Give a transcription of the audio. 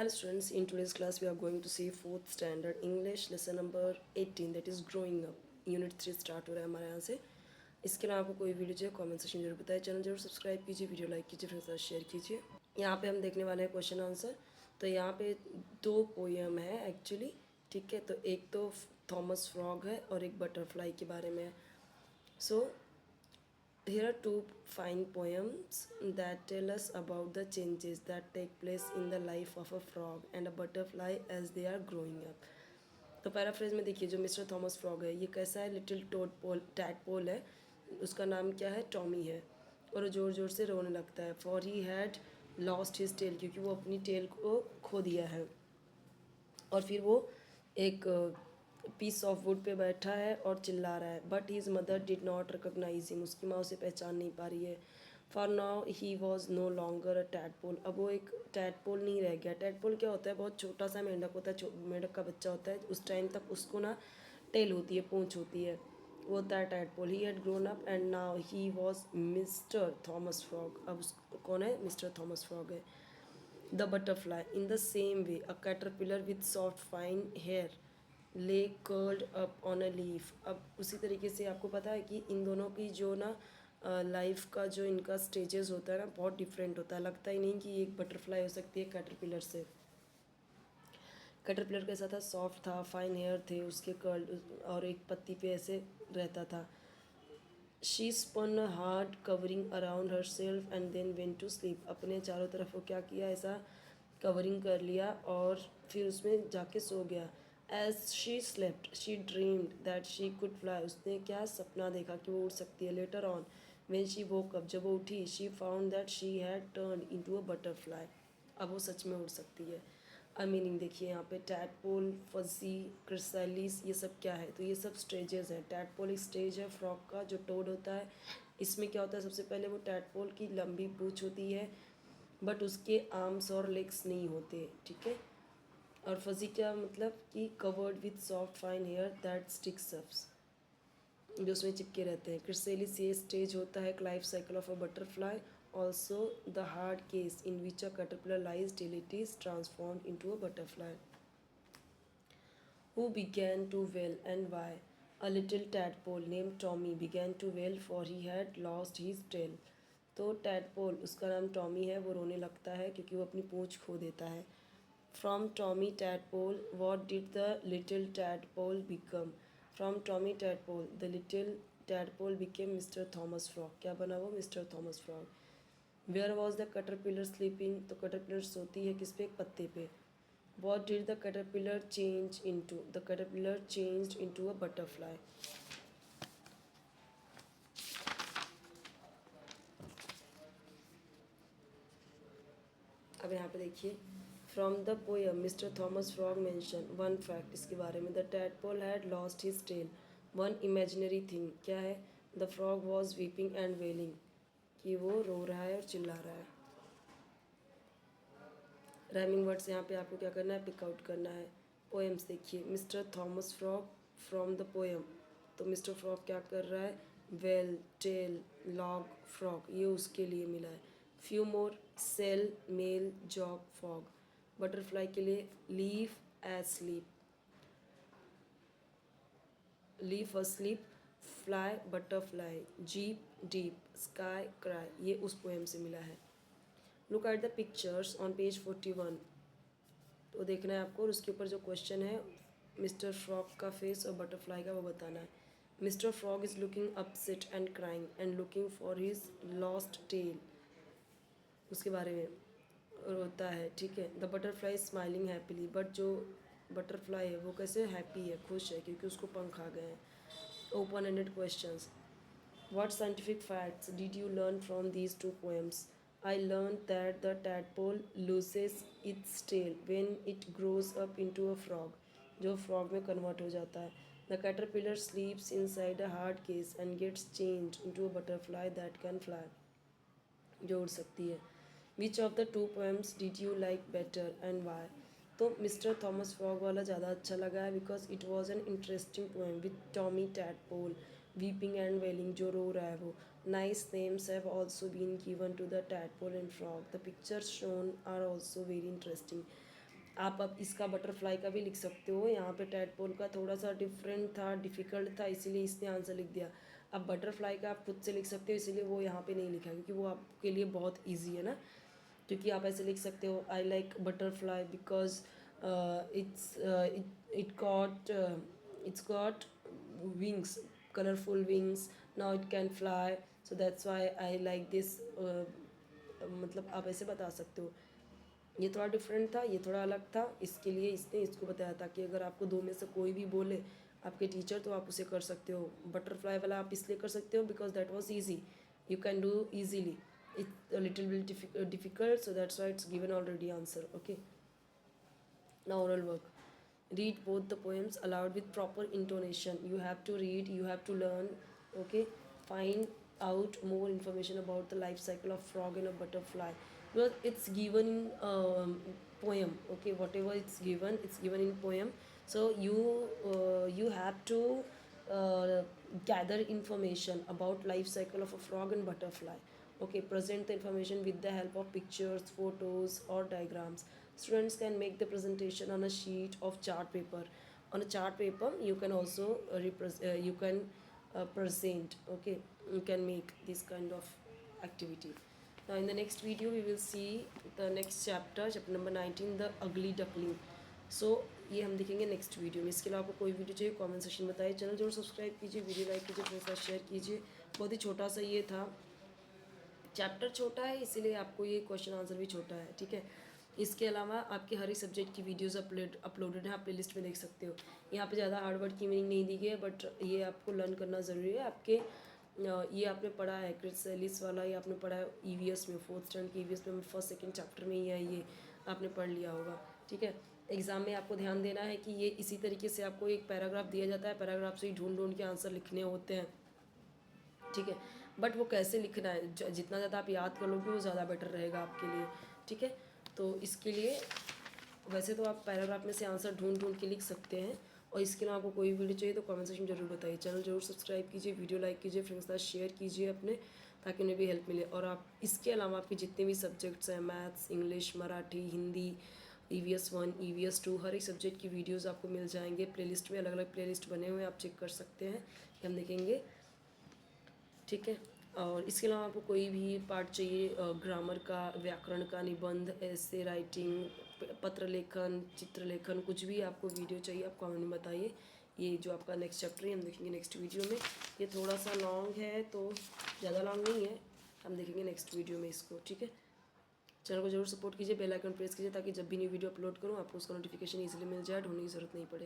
Hello students, in today's class we are going to see 4th standard English lesson number 18 that is growing up unit 3 start हो रहा है हमारे यहाँ से। इसके अलावा आपको कोई वीडियो चाहिए कमेंट सेक्शन जरूर बताएं, चैनल जरूर सब्सक्राइब कीजिए, वीडियो लाइक कीजिए, फिर साथ शेयर कीजिए। यहाँ पे हम देखने वाले हैं क्वेश्चन आंसर। तो यहाँ पे दो पोएम है एक्चुअली, ठीक है। तो एक तो थॉमस फ्रॉग है और एक बटरफ्लाई के बारे में है। सो here are two fine poems that tell us about the changes that take place in the life of a frog and a butterfly as they are growing up. तो paraphrase में देखिए, जो मिस्टर थॉमस फ्रॉग है ये कैसा है, little tadpole है। उसका नाम क्या है, टॉमी है। और वो ज़ोर ज़ोर से रोने लगता है, for he had lost his tail, क्योंकि वो अपनी टेल को खो दिया है। और फिर वो एक पीस ऑफ वुड पे बैठा है और चिल्ला रहा है, but his mother did not recognise him, उसकी माँ उसे पहचान नहीं पा रही है। For now he was no longer a tadpole, अब वो एक टैडपोल नहीं रह गया। टैडपोल क्या होता है, बहुत छोटा सा मेंढक होता है, मेंढक का बच्चा होता है। उस टाइम तक उसको ना टेल होती है, पूंछ होती है, वो होता है tadpole. He had grown up and now he was mister Thomas frog, अब कौन है, मिस्टर थॉमस फ्रॉग है। The butterfly, in the same way, a caterpillar with soft fine hair lay curled up on a leaf. अब उसी तरीके से आपको पता है कि इन दोनों की जो ना लाइफ का जो इनका स्टेजेस होता है ना, बहुत डिफरेंट होता है। लगता ही नहीं कि एक बटरफ्लाई हो सकती है कैटरपिलर से। कैटरपिलर कैसा था, सॉफ्ट था, फाइन हेयर थे उसके, कर्ल, और एक पत्ती पे ऐसे रहता था। She spun hard covering around herself and then went to sleep, अपने चारों तरफ वो क्या किया, ऐसा कवरिंग कर लिया और फिर उसमें जाके सो गया। As she slept she dreamed that she could fly, उसने क्या सपना देखा कि वो उड़ सकती है। Later on when she woke up, जब वो उठी, she found that she had turn into a butterfly, अब वो सच में उड़ सकती है। अब मीनिंग देखिए यहाँ पे, टैडपोल, फजी, क्रिसालिस, ये सब क्या है, तो ये सब स्टेजेस हैं। टैडपोल एक स्टेज है फ्रॉग का, जो टोड होता है। इसमें क्या होता है, सबसे पहले वो टैडपोल की लंबी पूँछ होती है, बट उसके आर्म्स और लेग्स नहीं होते, ठीक है। और फजी क्या मतलब कि covered with soft fine hair that sticks ups, जो उसमें चिपके रहते हैं। क्रिसेलिस ये स्टेज होता है life cycle of a butterfly, also the hard case in which a caterpillar lies till it is transformed into a butterfly. Who began to wail and why? A little tadpole named Tommy began to wail for he had lost his tail. तो tadpole, उसका नाम Tommy है, वो रोने लगता है क्योंकि वो अपनी पूँछ खो देता है। From Tommy Tadpole what did the little tadpole become, from Tommy Tadpole the little tadpole became mister Thomas Frog, क्या बना वो, mister Thomas Frog. Where was the caterpillar sleeping, तो कटरपिलर सोती है किस पे, एक पत्ते पे। What did the caterpillar change into? The caterpillar changed into a butterfly. अब यहाँ पे देखिए, from the poem mister Thomas Frog mention one fact, इसके बारे में, the tadpole had lost his tail, one imaginary thing, क्या है, the frog was weeping and wailing, कि वो रो रहा है और चिल्ला रहा है। राइमिंग वर्ड्स यहाँ पे आपको क्या करना है, पिक आउट करना है। पोएम्स देखिए, mister Thomas frog from the poem, तो मिस्टर फ्रॉग क्या कर रहा है, वेल, टेल, लॉग, फ्रॉग, ये उसके लिए मिला है। Few more, sail, mail, jog, fog. Butterfly के लिए leave, as sleep, leave asleep, fly, butterfly, jeep, deep, sky, cry, ये उस पोएम से मिला है। Look at the pictures on page 41, तो देखना है आपको, और उसके ऊपर जो क्वेश्चन है, मिस्टर फ्रॉग का फेस और बटरफ्लाई का, वो बताना है। Mister frog is looking upset and crying and looking for his lost tail, उसके बारे में रोता है, ठीक है। The butterfly smiling happily, but जो बटरफ्लाई है वो कैसे हैप्पी है, खुश है, क्योंकि उसको पंख आ गए हैं। Open ended questions, what scientific facts did you learn from these two poems? I learned that the tadpole loses its tail when it grows up into a frog, जो frog में convert हो जाता है। The caterpillar sleeps inside a hard case and gets changed into a butterfly that can fly, जो उड़ सकती है। Which of the two poems did you like better and why? तो मिस्टर थॉमस फ्रॉग वाला ज़्यादा अच्छा लगा है, because it was an interesting poem with Tommy Tadpole weeping and wailing, जो रो रहा है वो। Nice names have also been given to the tadpole and frog, the pictures shown are also very interesting. आप अब इसका बटरफ्लाई का भी लिख सकते हो। यहाँ पे टैडपोल का थोड़ा सा डिफरेंट था, डिफ़िकल्ट था, इसीलिए इसने आंसर लिख दिया। अब बटरफ्लाई का आप खुद से लिख सकते हो, इसीलिए वो यहाँ पे नहीं लिखा क्योंकि वो आपके लिए बहुत ईजी है ना। क्योंकि आप ऐसे लिख सकते हो, I like butterfly because it's got wings, colorful wings, now it can fly, so that's why I like this। मतलब आप ऐसे बता सकते हो। ये थोड़ा डिफरेंट था, ये थोड़ा अलग था, इसके लिए इसने इसको बताया था कि अगर आपको दो में से कोई भी बोले आपके टीचर तो आप उसे कर सकते हो। बटरफ्लाई वाला आप इसलिए कर सकते हो because that was easy, you can do easily. It's little bit difficult, so that's why it's given already answer. Okay, now oral work. Read both the poems aloud with proper intonation. You have to read, you have to learn. Okay, find out more information about the life cycle of frog and a butterfly, because it's given in poem. Okay, whatever it's given in poem. So you have to gather information about life cycle of a frog and butterfly. Okay, present the information with the help of pictures, photos or diagrams. Students can make the presentation on a sheet of chart paper. On a chart paper you can also present. Okay, you can make this kind of activity. Now in the next video we will see the next chapter, chapter number 19, the ugly duckling. सो ये हम देखेंगे next video में। इसके अलावा आपको कोई video चाहिए comment section में बताइए। चैनल जरूर सब्सक्राइब कीजिए, वीडियो लाइक कीजिए, अपने साथ शेयर कीजिए। बहुत ही छोटा सा ये था, चैप्टर छोटा है इसीलिए आपको ये क्वेश्चन आंसर भी छोटा है, ठीक है। इसके अलावा आपके हर एक सब्जेक्ट की वीडियोस अपलोडेड है, आप प्ले लिस्ट में देख सकते हो। यहाँ पे ज़्यादा हार्ड वर्ड की मीनिंग नहीं दी गई है, बट ये आपको लर्न करना ज़रूरी है। आपके ये आपने पढ़ा है क्रिटसेलिस वाला, ये आपने पढ़ा है ईवीएस में, 4th स्टैंडर्ड की ईवीएस में, फर्स्ट सेकंड चैप्टर में ही है, ये आपने पढ़ लिया होगा, ठीक है। एग्ज़ाम में आपको ध्यान देना है कि ये इसी तरीके से आपको एक पैराग्राफ दिया जाता है, पैराग्राफ से ही ढूंढ ढूंढ के आंसर लिखने होते हैं, ठीक है। बट वो कैसे लिखना है, जितना ज़्यादा आप याद कर लोगे वो ज़्यादा बेटर रहेगा आपके लिए, ठीक है। तो इसके लिए वैसे तो आप पैराग्राफ में से आंसर ढूंढ ढूंढ के लिख सकते हैं। और इसके अलावा आपको कोई वीडियो चाहिए तो कमेंट सेक्शन में जरूर बताइए। चैनल जरूर सब्सक्राइब कीजिए, वीडियो लाइक कीजिए, फ्रेंड्स के साथ शेयर कीजिए अपने, ताकि उन्हें भी हेल्प मिले। और आप इसके अलावा आपके जितने भी सब्जेक्ट्स हैं, maths, English, Marathi, Hindi, EVS 1, EVS 2, हर एक सब्जेक्ट की वीडियोस आपको मिल जाएंगे प्लेलिस्ट में। अलग अलग प्लेलिस्ट बने हुए हैं, आप चेक कर सकते हैं कि हम देखेंगे, ठीक है। और इसके अलावा आपको कोई भी पार्ट चाहिए, ग्रामर का, व्याकरण का, निबंध, ऐसे राइटिंग, पत्र लेखन, चित्र लेखन, कुछ भी आपको वीडियो चाहिए आप कमेंट में बताइए। ये जो आपका नेक्स्ट चैप्टर है हम देखेंगे नेक्स्ट वीडियो में। ये थोड़ा सा लॉन्ग है तो ज़्यादा लॉन्ग नहीं है, हम देखेंगे नेक्स्ट वीडियो में इसको, ठीक है। चैनल को जरूर सपोर्ट कीजिए, बेल आइकन प्रेस कीजिए ताकि जब भी न्यू वीडियो अपलोड करूँ आपको उसका नोटिफिकेशन ईजिली मिल जाए, ढूंढने की ज़रूरत नहीं पड़े।